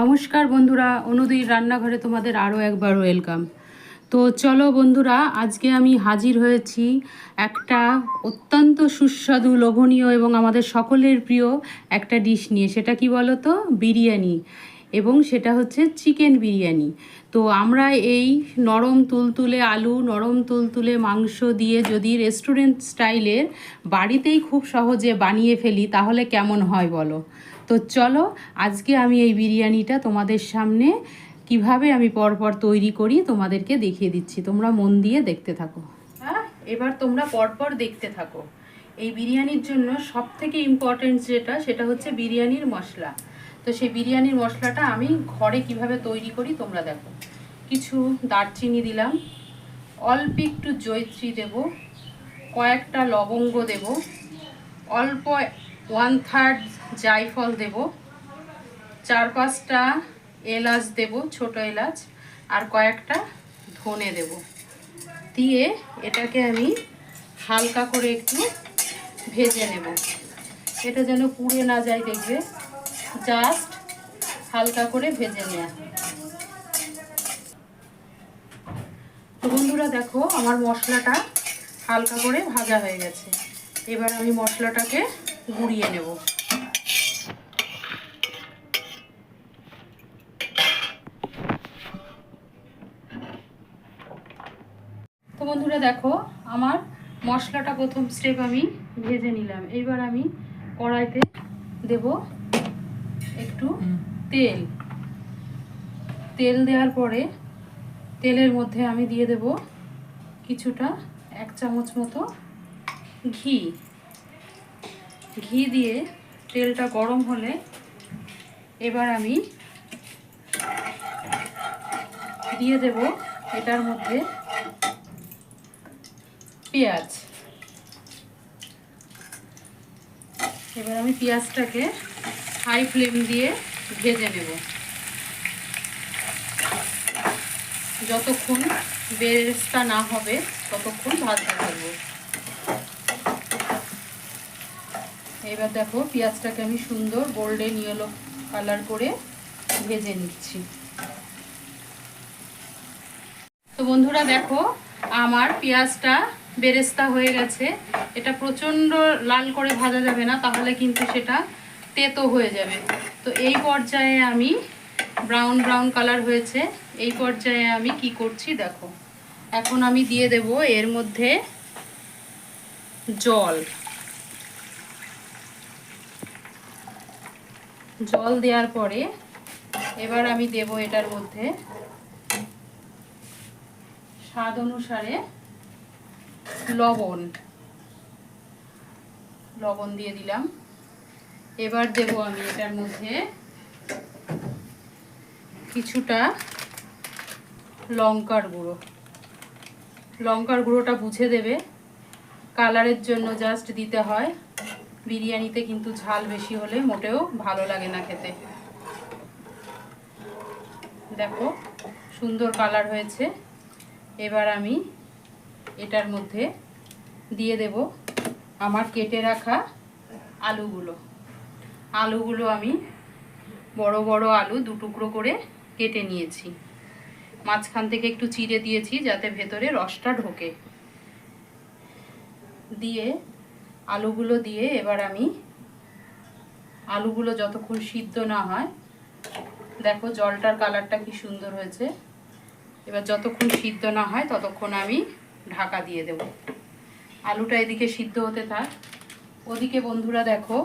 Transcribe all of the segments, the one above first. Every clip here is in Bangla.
নমস্কার বন্ধুরা, অনুদির রান্নাঘরে তোমাদের আরও একবার ওয়েলকাম। তো চলো বন্ধুরা, আজকে আমি হাজির হয়েছি একটা অত্যন্ত সুস্বাদু, লোভনীয় এবং আমাদের সকলের প্রিয় একটা ডিশ নিয়ে। সেটা কি বলো তো? বিরিয়ানি। এবং সেটা হচ্ছে চিকেন বিরিয়ানি। তো আমরা এই নরম তুলতুলে আলু, নরম তুলতুলে মাংস দিয়ে যদি রেস্টুরেন্ট স্টাইলের বাড়িতেই খুব সহজে বানিয়ে ফেলি তাহলে কেমন হয় বলো? তো চলো, আজকে আমি এই বিরিয়ানিটা তোমাদের সামনে কিভাবে আমি পরপর তৈরি করি তোমাদেরকে দেখিয়ে দিচ্ছি। তোমরা মন দিয়ে দেখতে থাকো। হ্যাঁ, এবার তোমরা পরপর দেখতে থাকো। এই বিরিয়ানির জন্য সবথেকে ইম্পর্টেন্ট সেটা হচ্ছে বিরিয়ানির মশলা। তো সেই বিরিয়ানির মশলাটা আমি ঘরে কিভাবে তৈরি করি তোমরা দেখো। কিছু দারচিনি দিলাম, অল্প একটু জয়িত্রী দেব, কয়েকটা লবঙ্গ দেব, অল্প 1/3 জায়ফল দেব, 4-5টা এলাচ দেব, ছোট এলাচ, আর কয়েকটা ধনে দেব। দিয়ে এটাকে আমি হালকা করে একটু ভেজে নেব। এটা যেন পুড়ে না যায়, দেখবে, জাস্ট হালকা করে ভেজে নেওয়া। তো বন্ধুরা দেখো, আমার মশলাটা হালকা করে ভাজা হয়ে গেছে। এবার আমি মশলাটাকে গুঁড়িয়ে নেব। তো বন্ধুরা দেখো, আমার মশলাটা প্রথম স্টেপ আমি ভেজে নিলাম। এইবার আমি কড়াইতে দেব একটু তেল। তেল দেওয়ার পরে তেলের মধ্যে আমি দিয়ে দেব কিছুটা 1 চামচ মতো ঘি। ঘি দিয়ে তেলটা গরম হলে এবার আমি দিয়ে দেব এটার মধ্যে পেঁয়াজ। এবার আমি পেঁয়াজটাকে হাই ফ্লেম দিয়ে ভেজে নেব যতক্ষণ বেরেস্তা না হবে ততক্ষণ ভাজতে থাকবো। এবার দেখো, পেঁয়াজটাকে আমি সুন্দর গোল্ডেন ইয়েলো কালার করে ভেজে নিচ্ছি। তো বন্ধুরা দেখো, আমার পেঁয়াজটা বেরেস্তা হয়ে গেছে। এটা প্রচণ্ড লাল করে ভাজা যাবে না, তাহলে কিন্তু সেটা তেতো হয়ে যাবে। তো এই পর্যায়ে আমি ব্রাউন ব্রাউন কালার হয়েছে, এই পর্যায়ে আমি কি করছি দেখো। এখন আমি দিয়ে দেব এর মধ্যে জল। জল দেওয়ার পরে এবার আমি দেব এটার মধ্যে স্বাদ অনুসারে লবণ। লবণ দিয়ে দিলাম। এবার দেব আমি এটার মধ্যে কিছুটা লঙ্কার গুঁড়ো। লঙ্কার গুঁড়োটা বুঝে দেবে, কালারের জন্য জাস্ট দিতে হয়। বিরিয়ানিতে কিন্তু ঝাল বেশি হলে মোটেও ভালো লাগে না খেতে। দেখো, সুন্দর কালার হয়েছে। এবার আমি এটার মধ্যে দিয়ে দেব আমার কেটে রাখা আলুগুলো। আলুগুলো আমি বড় বড় আলু 2 টুকরো করে কেটে নিয়েছি। মাঝখান থেকে একটু চিড়ে দিয়েছি যাতে ভেতরে রসটা ঢোকে। দিয়ে আলুগুলো দিয়ে এবার আমি আলুগুলো যতক্ষণ সিদ্ধ না হয়, দেখো জলটার কালারটা কি সুন্দর হয়েছে। এবার যতক্ষণ সিদ্ধ না হয় ততক্ষণ আমি ঢাকা দিয়ে দেব। আলুটা এদিকে সিদ্ধ হতে থাক। ওদিকে বন্ধুরা দেখো,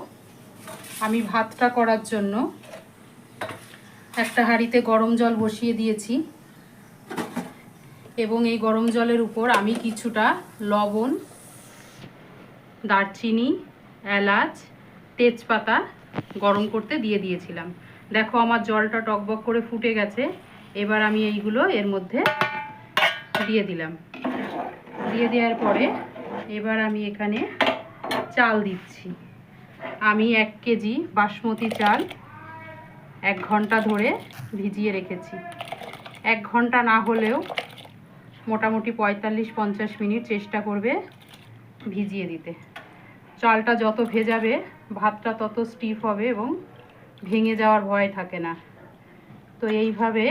আমি ভাতটা করার জন্য একটা হাঁড়িতে গরম জল বসিয়ে দিয়েছি এবং এই গরম জলের উপর আমি কিছুটা লবণ, দারচিনি, এলাচ, তেজপাতা গরম করতে দিয়ে দিয়েছিলাম। দেখো, আমার জলটা টকবক করে ফুটে গেছে। এবার আমি এইগুলো এর মধ্যে দিয়ে দিলাম। দিয়ে দেওয়ার পরে এবার আমি এখানে চাল দিচ্ছি। আমি 1 কেজি বাসমতি চাল 1 ঘন্টা ধরে ভিজিয়ে রেখেছি। 1 ঘন্টা না হলেও মোটামুটি 45-50 মিনিট চেষ্টা করবে ভিজিয়ে দিতে। চালটা যত ভেজাবে ভাতটা তত স্টিফ হবে এবং ভেঙে যাওয়ার ভয় থাকে না। তো এইভাবে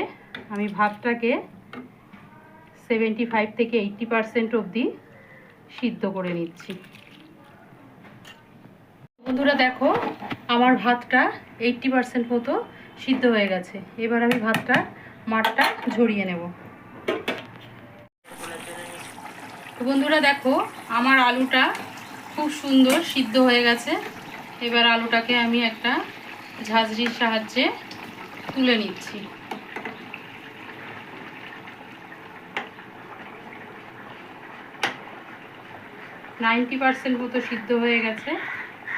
আমি ভাতটাকে 75 থেকে 80% অবধি সিদ্ধ করে নিচ্ছি। বন্ধুরা দেখো, আমার ভাতটা 80% মতো সিদ্ধ হয়ে গেছে। এবার আমি মাঠটা ঝরিয়ে নেব। তো বন্ধুরা দেখো, আমার আলুটা খুব সুন্দর সিদ্ধ হয়ে গেছে। এবার আলুটাকে আমি একটা ঝাঁঝরির সাহায্যে তুলে নিচ্ছি। নাইনটি 90% মতো সিদ্ধ হয়ে গেছে,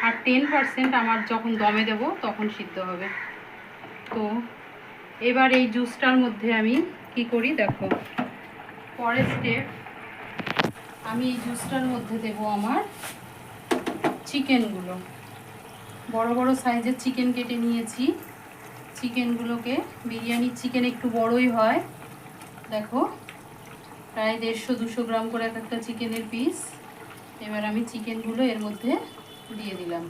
আর 10% আমার যখন দমে দেব তখন সিদ্ধ হবে। তো এবার এই জুসটার মধ্যে আমি কি করি দেখো, পরের স্টেপ, আমি এই জুসটার মধ্যে দেব আমার চিকেনগুলো। বড় বড় সাইজের চিকেন কেটে নিয়েছি। চিকেনগুলোকে, বিরিয়ানির চিকেন একটু বড়ই হয়, দেখো প্রায় 150-200 গ্রাম করে একটা চিকেনের পিস। এবার আমি চিকেনগুলো এর মধ্যে দিয়ে দিলাম।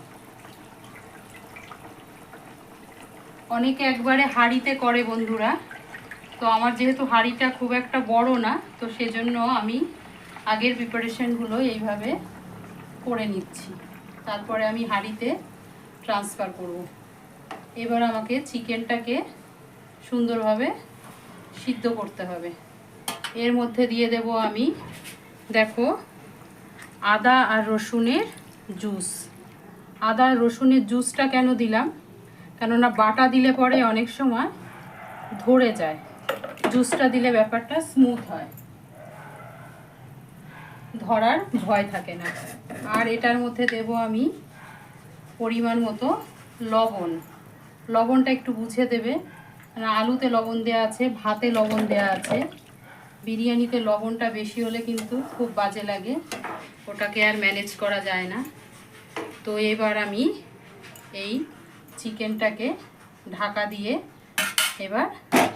অনেকে একবারে হাঁড়িতে করে বন্ধুরা, তো আমার যেহেতু হাঁড়িটা খুব একটা বড় না, তো সেজন্য আমি আগের প্রিপারেশনগুলো এইভাবে করে নিচ্ছি, তারপরে আমি হাঁড়িতে ট্রান্সফার করব। এবার আমাকে চিকেনটাকে সুন্দরভাবে সিদ্ধ করতে হবে। এর মধ্যে দিয়ে দেব আমি, দেখো, আদা আর রসুনের জুস। আদা আর রসুনের জুসটা কেন দিলাম, কেননা বাটা দিলে পরে অনেক সময় ধরে যায়, জুসটা দিলে ব্যাপারটা স্মুথ হয়, ধরার ভয় থাকে না। আর এটার মধ্যে দেব আমি পরিমাণ মতো লবণ। লবণটা একটু বুঝে দেবে, আলুতে লবণ দেওয়া আছে, ভাতে লবণ দেওয়া আছে। বিরিয়ানিতে লবণটা বেশি হলে কিন্তু খুব বাজে লাগে, ওটাকে আর ম্যানেজ করা যায় না। তো এবার আমি এই চিকেনটাকে ঢাকা দিয়ে এবার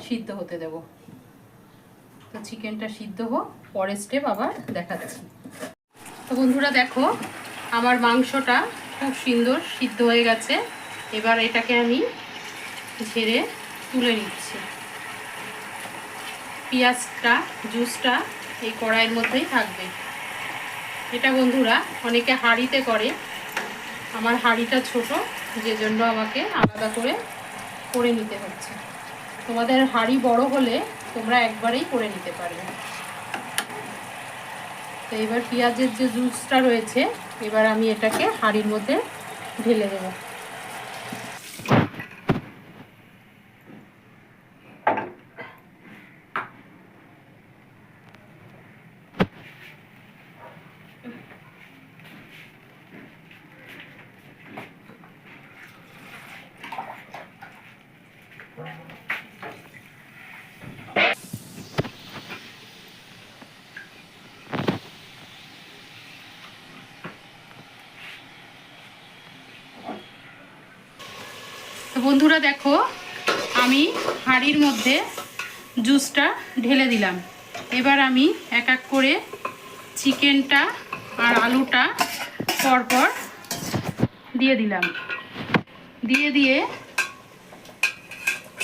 সিদ্ধ হতে দেব। তো চিকেনটা সিদ্ধ হোক, পরের স্টেপ আবার দেখাচ্ছি। তো বন্ধুরা দেখো, আমার মাংসটা খুব সুন্দর সিদ্ধ হয়ে গেছে। এবার এটাকে আমি ঝেড়ে তুলে নিচ্ছি। পেঁয়াজটা, জুসটা এই কড়াইয়ের মধ্যেই থাকবে। এটা বন্ধুরা অনেকে হাঁড়িতে করে, আমার হাঁড়িটা ছোট, যে জন্য আমাকে আলাদা করে নিতে হচ্ছে। তোমাদের হাঁড়ি বড় হলে তোমরা একবারেই করে নিতে পারবে। তো এবার পেঁয়াজের যে জুসটা রয়েছে, এবার আমি এটাকে হাঁড়ির মধ্যে ঢেলে দেবো। তো বন্ধুরা দেখো, আমি হাঁড়ির মধ্যে জুসটা ঢেলে দিলাম। এবার আমি এক এক করে চিকেনটা আর আলুটা পরপর দিয়ে দিলাম। দিয়ে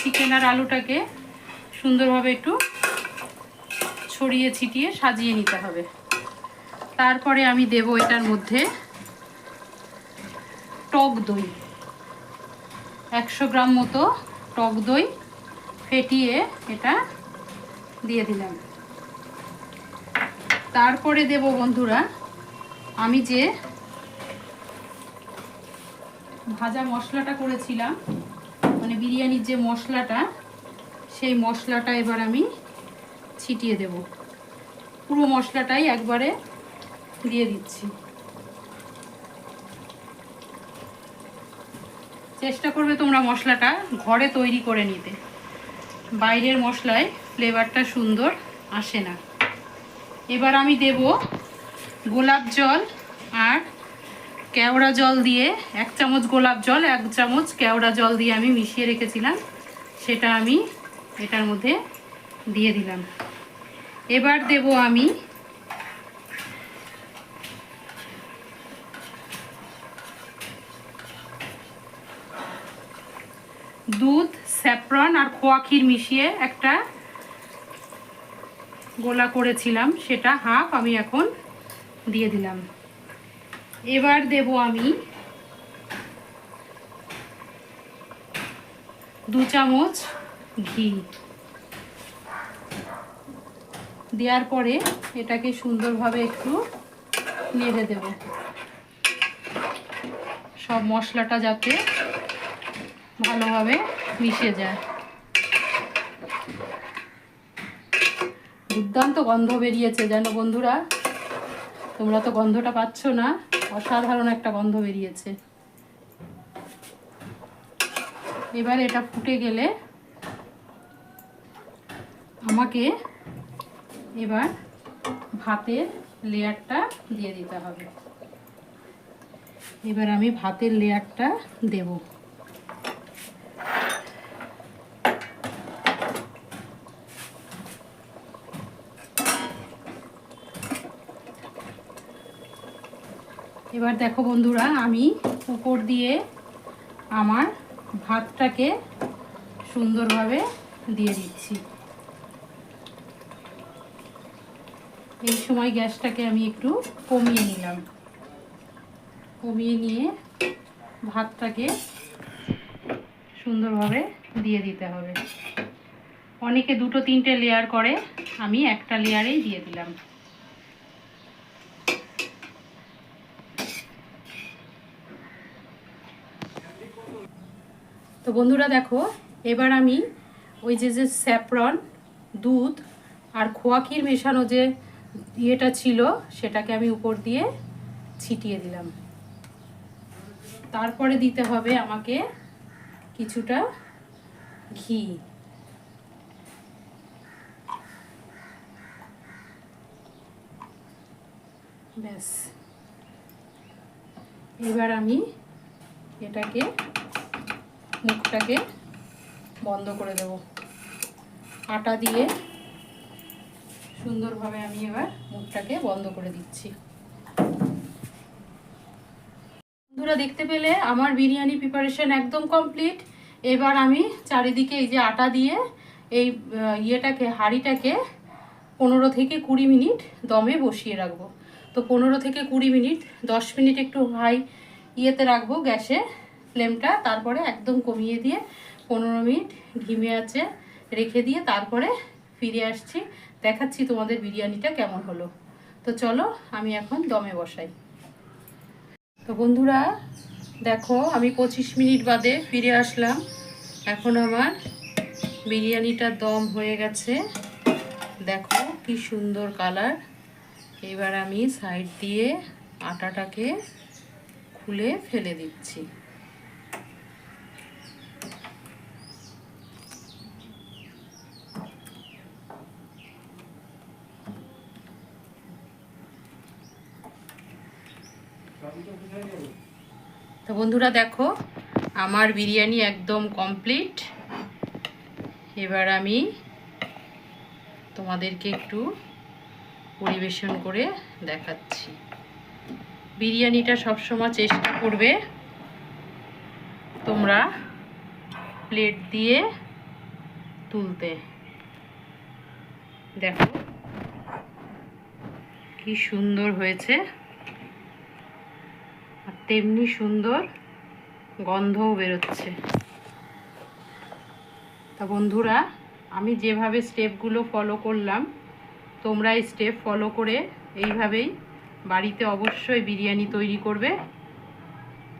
চিকেন আর আলুটাকে সুন্দরভাবে একটু ছড়িয়ে ছিটিয়ে সাজিয়ে নিতে হবে। তারপরে আমি দেব এটার মধ্যে টক দই, 100 গ্রাম মতো টক দই ফেটিয়ে এটা দিয়ে দিলাম। তারপরে দেব বন্ধুরা আমি যে ভাজা মশলাটা করেছিলাম, মানে বিরিয়ানির যে মশলাটা, সেই মশলাটা এবার আমি ছিটিয়ে দেব। পুরো মশলাটাই একবারে দিয়ে দিচ্ছি। চেষ্টা করবে তোমরা মশলাটা ঘরে তৈরি করে নিতে, বাইরের মশলায় ফ্লেভারটা সুন্দর আসে না। এবার আমি দেব গোলাপ জল আর কেওড়া জল দিয়ে, 1 চামচ গোলাপ জল, 1 চামচ কেওড়া জল দিয়ে আমি মিশিয়ে রেখেছিলাম, সেটা আমি এটার মধ্যে দিয়ে দিলাম। এবার দেব আমি দুধ, স্যাফরন আর খোয়া ক্ষীর মিশিয়ে একটা গোলা করেছিলাম, সেটা হাফ আমি এখন দিয়ে দিলাম। এবার দেব আমি 2 চামচ ঘি। দেওয়ার পরে এটাকে সুন্দরভাবে একটু নেড়ে দেব, সব মশলাটা যাতে ভালোভাবে মিশে যায়। দুর্দান্ত গন্ধ বেরিয়েছে জানো বন্ধুরা, তোমরা তো গন্ধটা পাচ্ছ না, অসাধারণ একটা গন্ধ বেরিয়েছে। এবার এটা ফুটে গেলে আমাকে এবার ভাতের লেয়ারটা দিয়ে দিতে হবে। এবার আমি ভাতের লেয়ারটা দেব। এবার দেখো বন্ধুরা, আমি উপর দিয়ে আমার ভাতটাকে সুন্দরভাবে দিয়ে দিচ্ছি। এই সময় গ্যাসটাকে আমি একটু কমিয়ে নিলাম, কমিয়ে নিয়ে ভাতটাকে সুন্দরভাবে দিয়ে দিতে হবে। অনেকে 2-3টে লেয়ার করে, আমি একটা লেয়ারেই দিয়ে দিলাম। তো বন্ধুরা দেখো, এবার আমি ওই যে স্যাফরন, দুধ আর খোয়া ক্ষীর মেশানো যে ইয়েটা ছিল সেটাকে আমি উপর দিয়ে ছিটিয়ে দিলাম। তারপরে দিতে হবে আমাকে কিছুটা ঘি। ব্যাস, এবার আমি এটাকে মুখটাকে বন্ধ করে দেব। আটা দিয়ে সুন্দরভাবে আমি এবার মুখটাকে বন্ধ করে দিচ্ছি। বন্ধুরা দেখতে পেলে আমার বিরিয়ানি প্রিপারেশন একদম কমপ্লিট। এবার আমি চারিদিকে এই যে আটা দিয়ে এই ইয়েটাকে, হাঁড়িটাকে 15 থেকে 20 মিনিট দমে বসিয়ে রাখবো। তো 15 থেকে 20 মিনিট, 10 মিনিট একটু হাই ইয়েতে রাখবো গ্যাসে ফ্লেমটা, তারপরে একদম কমিয়ে দিয়ে 15 মিনিট ধিমে আঁচে রেখে দিয়ে তারপরে ফিরে আসছি, দেখাচ্ছি তোমাদের বিরিয়ানিটা কেমন হলো। তো চলো আমি এখন দমে বসাই। তো বন্ধুরা দেখো, আমি 25 মিনিট বাদে ফিরে আসলাম। এখন আমার বিরিয়ানিটা দম হয়ে গেছে, দেখো কি সুন্দর কালার। এবার আমি সাইড দিয়ে আটাটাকে খুলে ফেলে দিচ্ছি। তো বন্ধুরা দেখো, আমার বিরিয়ানি একদম কমপ্লিট। এবার আমি তোমাদেরকে একটু পরিবেশন করে দেখাচ্ছি। বিরিয়ানিটা সবসময় চেষ্টা করবে তোমরা প্লেট দিয়ে তুলতে। দেখো কি সুন্দর হয়েছে, আর তেমনি সুন্দর গন্ধও বেরোচ্ছে। তা বন্ধুরা, আমি যেভাবে স্টেপগুলো ফলো করলাম, তোমরা এই স্টেপ ফলো করে এইভাবেই বাড়িতে অবশ্যই বিরিয়ানি তৈরি করবে।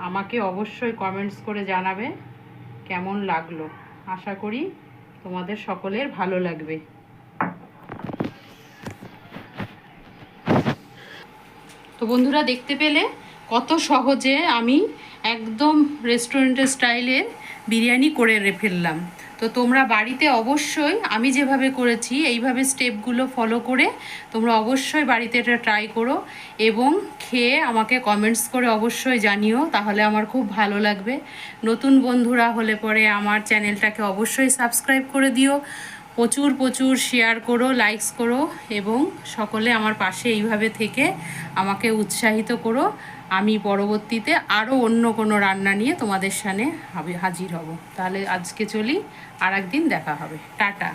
আমাকে অবশ্যই কমেন্টস করে জানাবে কেমন লাগলো। আশা করি তোমাদের সকলের ভালো লাগবে। তো বন্ধুরা দেখতে পেলে কত সহজে আমি একদম রেস্টুরেন্টের স্টাইলের বিরিয়ানি করে ফেললাম। তো তোমরা বাড়িতে অবশ্যই আমি যেভাবে করেছি এইভাবে স্টেপগুলো ফলো করে তোমরা অবশ্যই বাড়িতে এটা ট্রাই করো এবং খেয়ে আমাকে কমেন্টস করে অবশ্যই জানিও, তাহলে আমার খুব ভালো লাগবে। নতুন বন্ধুরা হলে পরে আমার চ্যানেলটাকে অবশ্যই সাবস্ক্রাইব করে দিও, প্রচুর প্রচুর শেয়ার করো, লাইকস করো এবং সকলে আমার পাশে এইভাবে থেকে আমাকে উৎসাহিত করো। আমি পরবর্তীতে আরও অন্য কোনো রান্না নিয়ে তোমাদের সামনে হাজির হব। তাহলে আজকে চলি, আর একদিন দেখা হবে। টাটা।